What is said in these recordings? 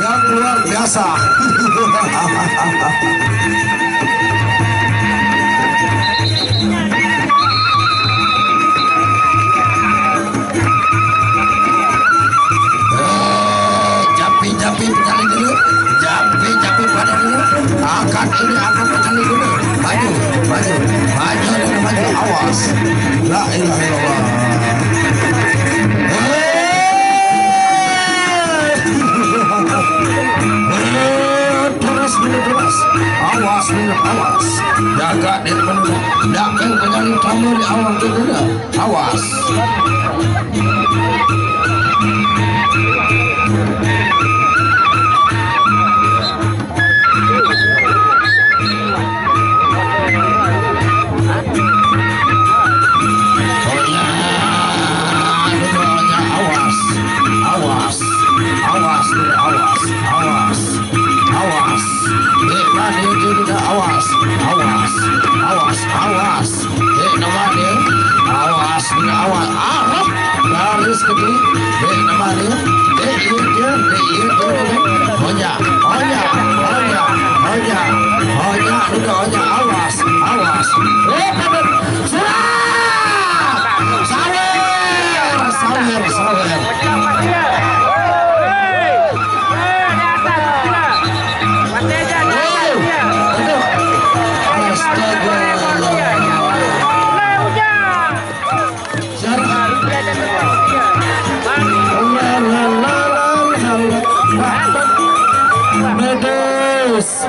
yang luar biasa. Japi petani dulu, japi pada dulu, akan petani dulu, maju, dan maju, awas, la ilaha illallah. Terus, awas, jaga diri menurut, dakeng dengan tamu di awal dulu, awas. Garis kedua, nama dia, awas,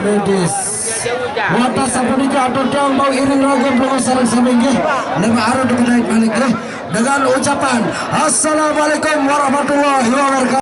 medis. Wata sapunika dodong mau iring rogo belum sarang saminggi. Nama arah dengan ucapan Assalamualaikum warahmatullahi wabarakatuh.